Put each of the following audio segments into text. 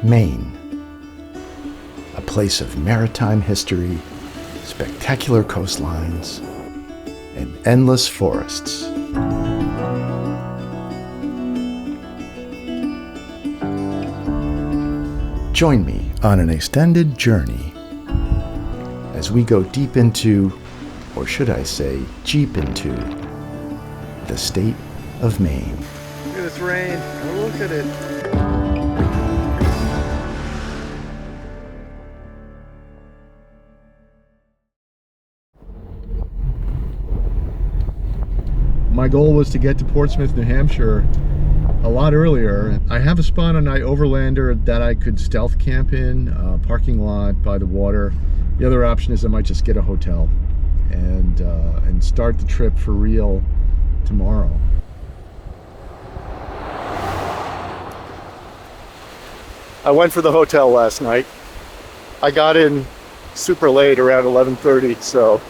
Maine. A place of maritime history, spectacular coastlines, and endless forests. Join me on an extended journey as we go deep into, or should I say, jeep into, the state of Maine. Look at this rain. Look at it. My goal was to get to Portsmouth, New Hampshire a lot earlier. I have a spot on Overlander that I could stealth camp in, parking lot by the water. The other option is I might just get a hotel and start the trip for real tomorrow. I went for the hotel last night. I got in super late, around 11:30, so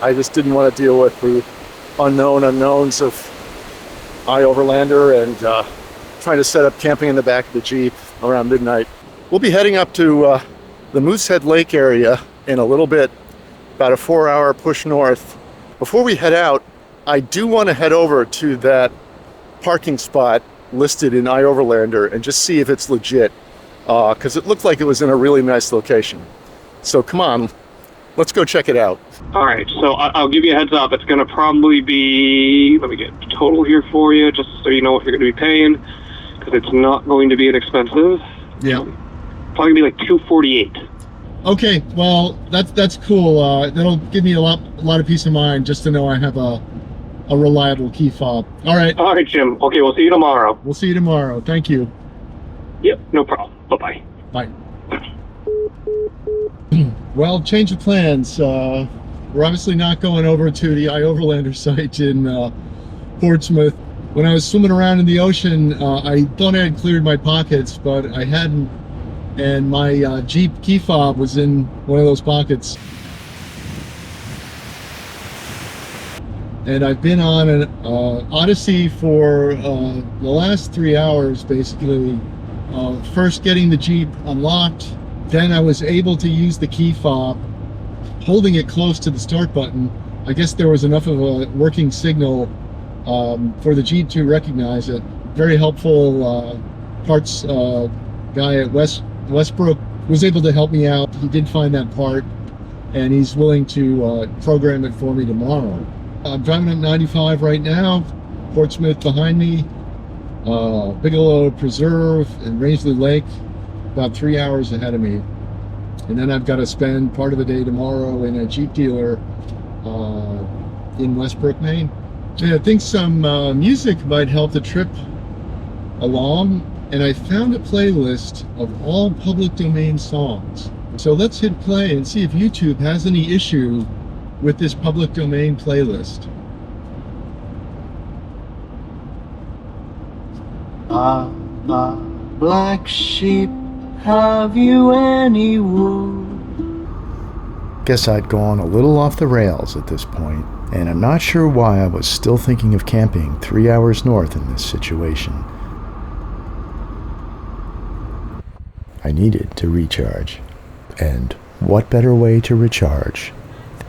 I just didn't want to deal with the unknowns of Overlander and trying to set up camping in the back of the Jeep around midnight. We'll be heading up to the Moosehead Lake area in a little bit, about a 4-hour push north. Before we head out, I do want to head over to that parking spot listed in Overlander and just see if it's legit, because it looked like it was in a really nice location. So come on, let's go check it out. All right, so I'll give you a heads up. It's going to probably be, let me get the total here for you, just so you know what you're going to be paying, because it's not going to be inexpensive. Yeah. Probably be like $248. Okay, well, that's cool. That'll give me a lot of peace of mind just to know I have a reliable key fob. All right, Jim. Okay, we'll see you tomorrow. We'll see you tomorrow. Thank you. Yep, no problem. Bye-bye. Bye. Well, change of plans. We're obviously not going over to the Overlander site in Portsmouth. When I was swimming around in the ocean, I thought I had cleared my pockets, but I hadn't, and my Jeep key fob was in one of those pockets. And I've been on an odyssey for the last 3 hours, basically. First getting the Jeep unlocked, then I was able to use the key fob, holding it close to the start button. I guess there was enough of a working signal for the Jeep to recognize it. Very helpful parts guy at Westbrook was able to help me out. He did find that part, and he's willing to program it for me tomorrow. I'm driving up 95 right now, Portsmouth behind me, Bigelow Preserve and Rangeley Lake about 3 hours ahead of me. And then I've got to spend part of the day tomorrow in a Jeep dealer in Westbrook, Maine. And I think some music might help the trip along, and I found a playlist of all public domain songs. So let's hit play and see if YouTube has any issue with this public domain playlist. Black sheep, have you any wool? Guess I'd gone a little off the rails at this point, and I'm not sure why I was still thinking of camping 3 hours north in this situation. I needed to recharge, and what better way to recharge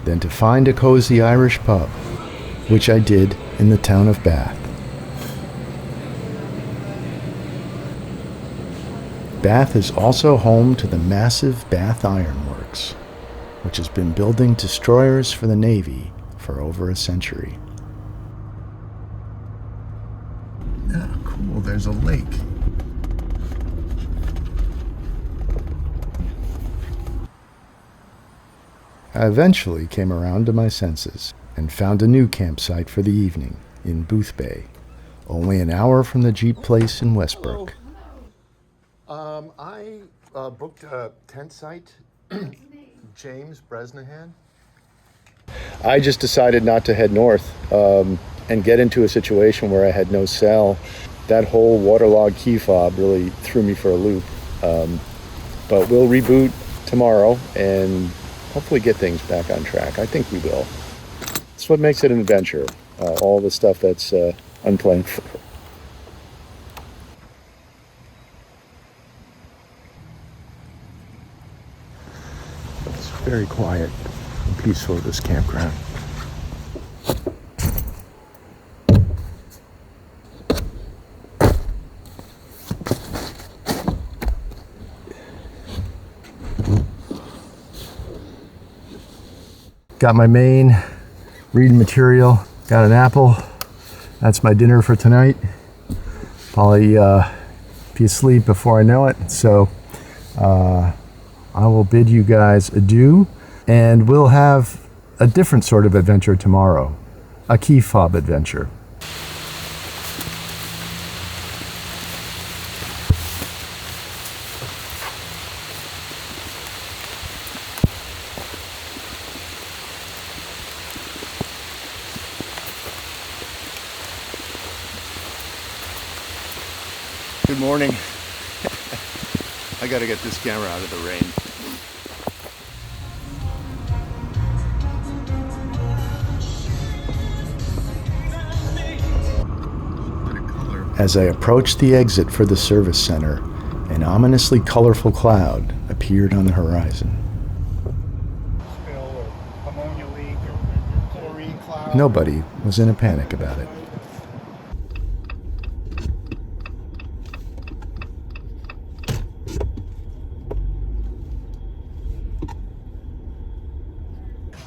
than to find a cozy Irish pub, which I did in the town of Bath. Bath is also home to the massive Bath Iron Works, which has been building destroyers for the Navy for over a century. Yeah, cool, there's a lake. I eventually came around to my senses and found a new campsite for the evening in Boothbay, only an hour from the Jeep place in Westbrook. I booked a tent site, James Bresnahan. I just decided not to head north and get into a situation where I had no cell. That whole waterlogged key fob really threw me for a loop. But we'll reboot tomorrow and hopefully get things back on track. I think we will. It's what makes it an adventure, all the stuff that's unplanned for. very quiet and peaceful, this campground. Got my main reading material, got an apple. That's my dinner for tonight. Probably be asleep before I know it. So I will bid you guys adieu, and we'll have a different sort of adventure tomorrow, a key fob adventure. Good morning. I gotta get this camera out of the rain. As I approached the exit for the service center, an ominously colorful cloud appeared on the horizon. Nobody was in a panic about it.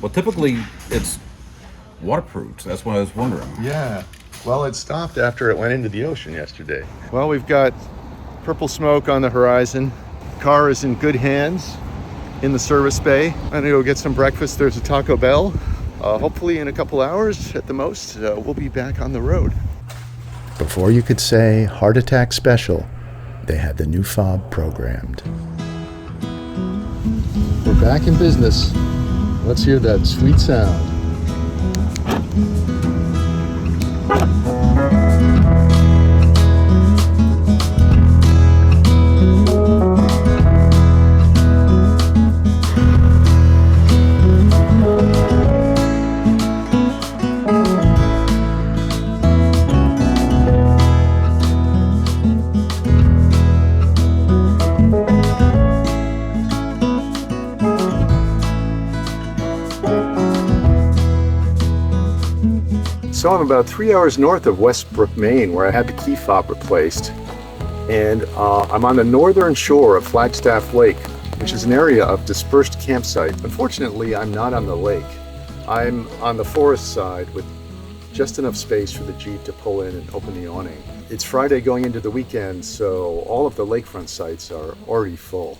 Well, typically it's waterproof. So that's what I was wondering. Yeah. Well, it stopped after it went into the ocean yesterday. Well, we've got purple smoke on the horizon. Car is in good hands in the service bay. I'm gonna go get some breakfast. There's a Taco Bell. Hopefully in a couple hours at the most, we'll be back on the road. Before you could say heart attack special, they had the new fob programmed. We're back in business. Let's hear that sweet sound. So I'm about 3 hours north of Westbrook, Maine, where I had the key fob replaced. And I'm on the northern shore of Flagstaff Lake, which is an area of dispersed campsite. Unfortunately, I'm not on the lake. I'm on the forest side with just enough space for the Jeep to pull in and open the awning. It's Friday going into the weekend, so all of the lakefront sites are already full.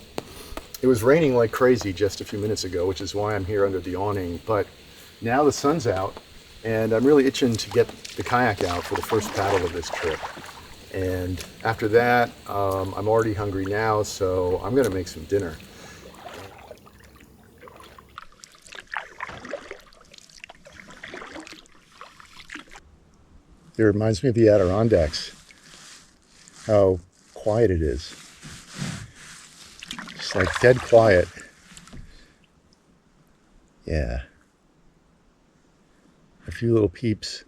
It was raining like crazy just a few minutes ago, which is why I'm here under the awning, but now the sun's out, and I'm really itching to get the kayak out for the first paddle of this trip. And after that, I'm already hungry now, so I'm gonna make some dinner. It reminds me of the Adirondacks, how quiet it is. Just like dead quiet. Yeah. A few little peeps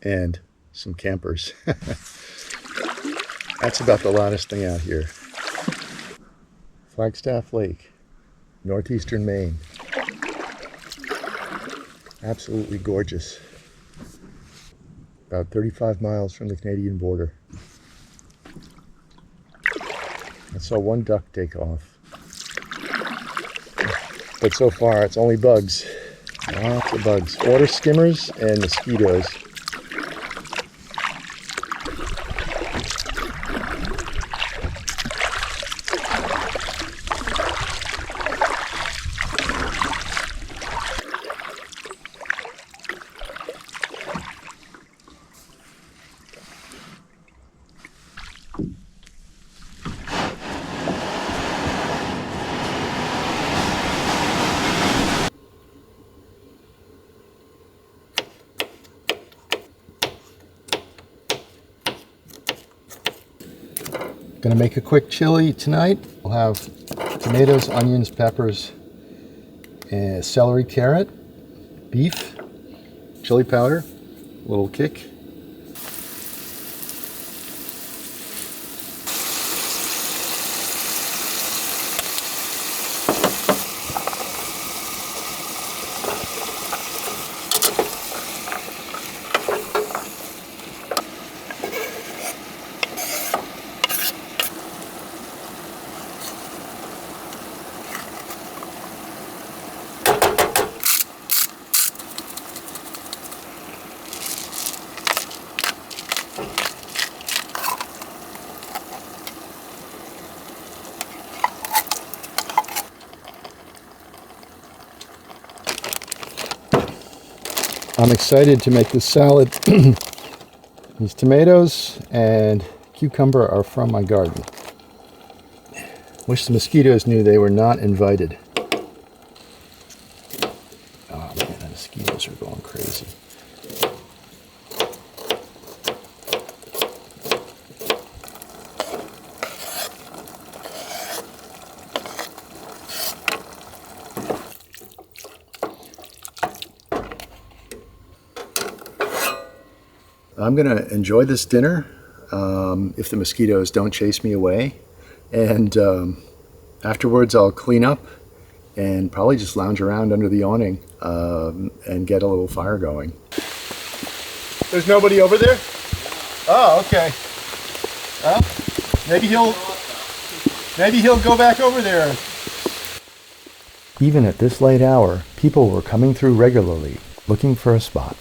and some campers. That's about the loudest thing out here. Flagstaff Lake, northeastern Maine. Absolutely gorgeous. About 35 miles from the Canadian border. I saw one duck take off. But so far it's only bugs. Lots of bugs. Water skimmers and mosquitoes. Gonna make a quick chili tonight. We'll have tomatoes, onions, peppers, and celery, carrot, beef, chili powder, a little kick. I'm excited to make this salad. These tomatoes and cucumber are from my garden. Wish the mosquitoes knew they were not invited. Oh man, the mosquitoes are going crazy. I'm gonna enjoy this dinner if the mosquitoes don't chase me away, and afterwards I'll clean up and probably just lounge around under the awning and get a little fire going. There's nobody over there? Oh, okay. Well, maybe he'll go back over there. Even at this late hour, people were coming through regularly looking for a spot,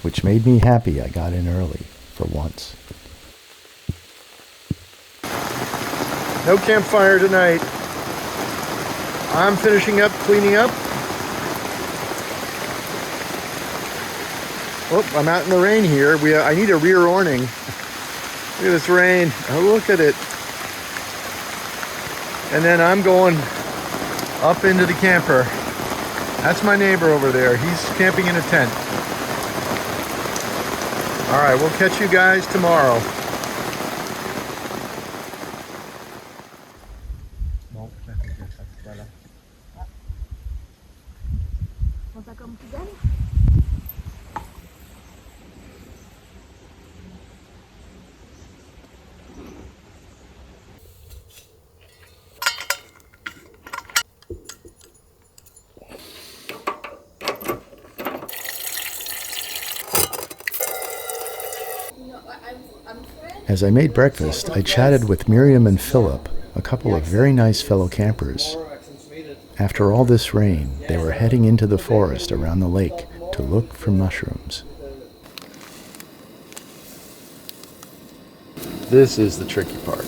which made me happy I got in early for once. No campfire tonight. I'm finishing up cleaning up. Oh, I'm out in the rain here. I need a rear awning. Look at this rain. Oh, look at it. And then I'm going up into the camper. That's my neighbor over there. He's camping in a tent. All right, we'll catch you guys tomorrow. As I made breakfast, I chatted with Miriam and Philip, a couple of very nice fellow campers. After all this rain, they were heading into the forest around the lake to look for mushrooms. This is the tricky part.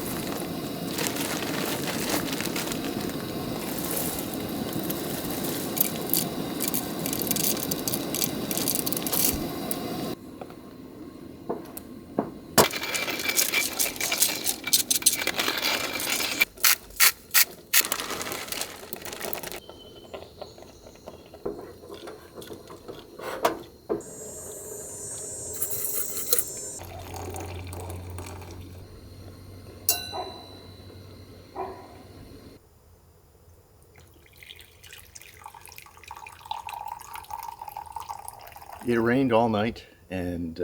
It rained all night, and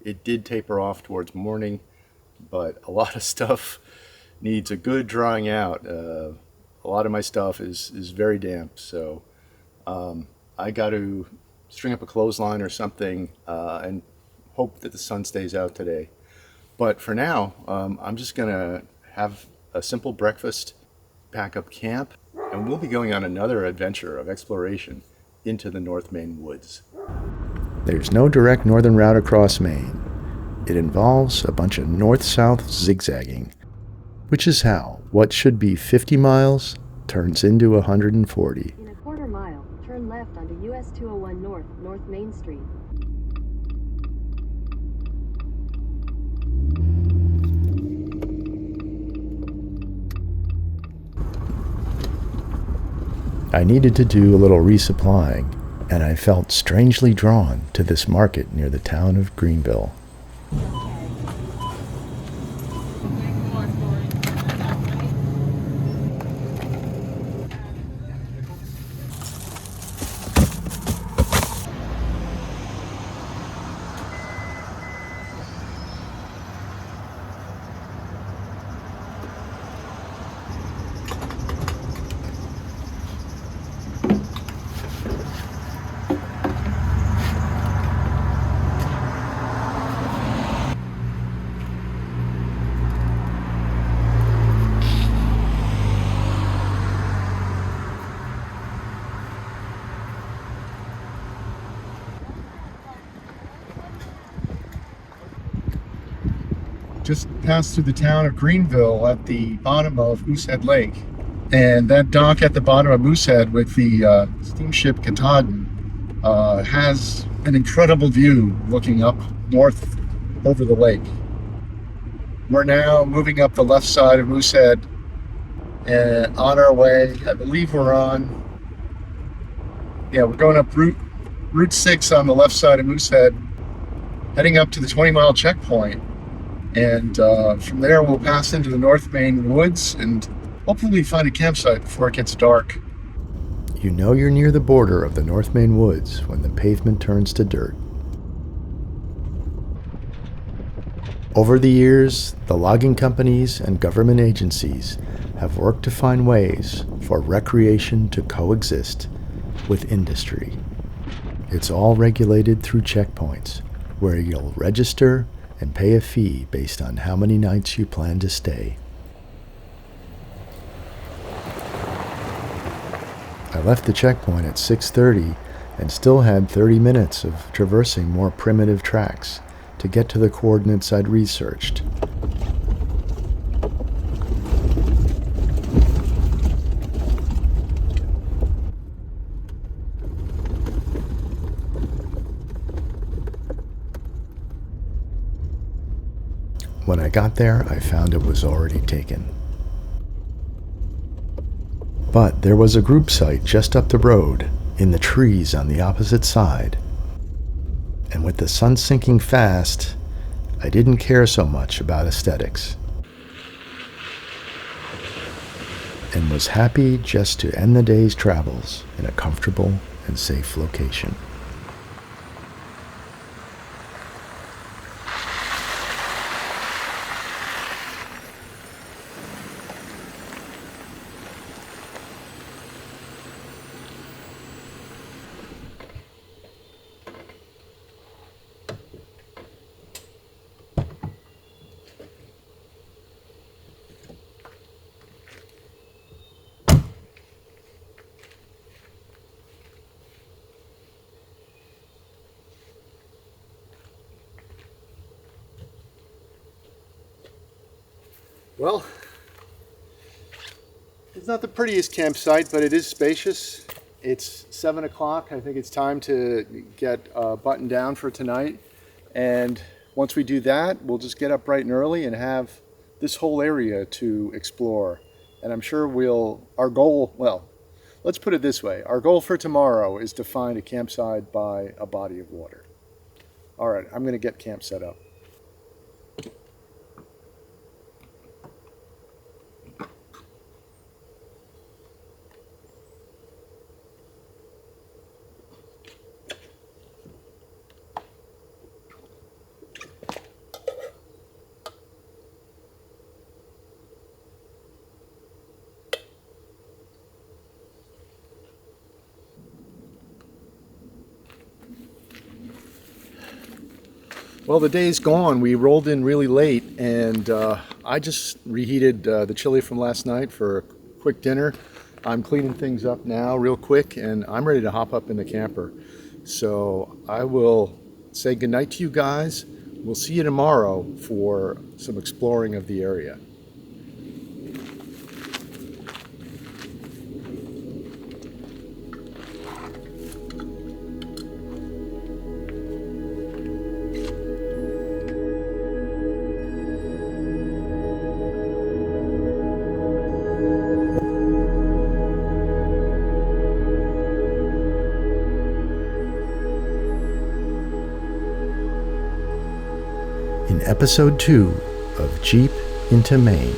it did taper off towards morning, but a lot of stuff needs a good drying out. A lot of my stuff is very damp, so I got to string up a clothesline or something and hope that the sun stays out today. But for now, I'm just gonna have a simple breakfast, pack up camp, and we'll be going on another adventure of exploration into the North Maine Woods. There's no direct northern route across Maine. It involves a bunch of north-south zigzagging, which is how what should be 50 miles turns into 140. In a quarter mile, turn left onto US 201 North, North Main Street. I needed to do a little resupplying, and I felt strangely drawn to this market near the town of Greenville. Just passed through the town of Greenville at the bottom of Moosehead Lake. And that dock at the bottom of Moosehead with the steamship Katahdin has an incredible view looking up north over the lake. We're now moving up the left side of Moosehead and on our way. I believe we're going up Route 6 on the left side of Moosehead, heading up to the 20-mile checkpoint. And from there, we'll pass into the North Maine Woods and hopefully find a campsite before it gets dark. You know you're near the border of the North Maine Woods when the pavement turns to dirt. Over the years, the logging companies and government agencies have worked to find ways for recreation to coexist with industry. It's all regulated through checkpoints, where you'll register and pay a fee based on how many nights you plan to stay. I left the checkpoint at 6:30 and still had 30 minutes of traversing more primitive tracks to get to the coordinates I'd researched. When I got there, I found it was already taken. But there was a group site just up the road, in the trees on the opposite side. And with the sun sinking fast, I didn't care so much about aesthetics. And was happy just to end the day's travels in a comfortable and safe location. Well, it's not the prettiest campsite, but it is spacious. It's 7 o'clock. I think it's time to get buttoned down for tonight. And once we do that, we'll just get up bright and early and have this whole area to explore. And I'm sure let's put it this way. Our goal for tomorrow is to find a campsite by a body of water. All right, I'm going to get camp set up. Well, the day's gone. We rolled in really late, and I just reheated the chili from last night for a quick dinner. I'm cleaning things up now real quick, and I'm ready to hop up in the camper. So I will say goodnight to you guys. We'll see you tomorrow for some exploring of the area. In episode 2 of Jeep into Maine.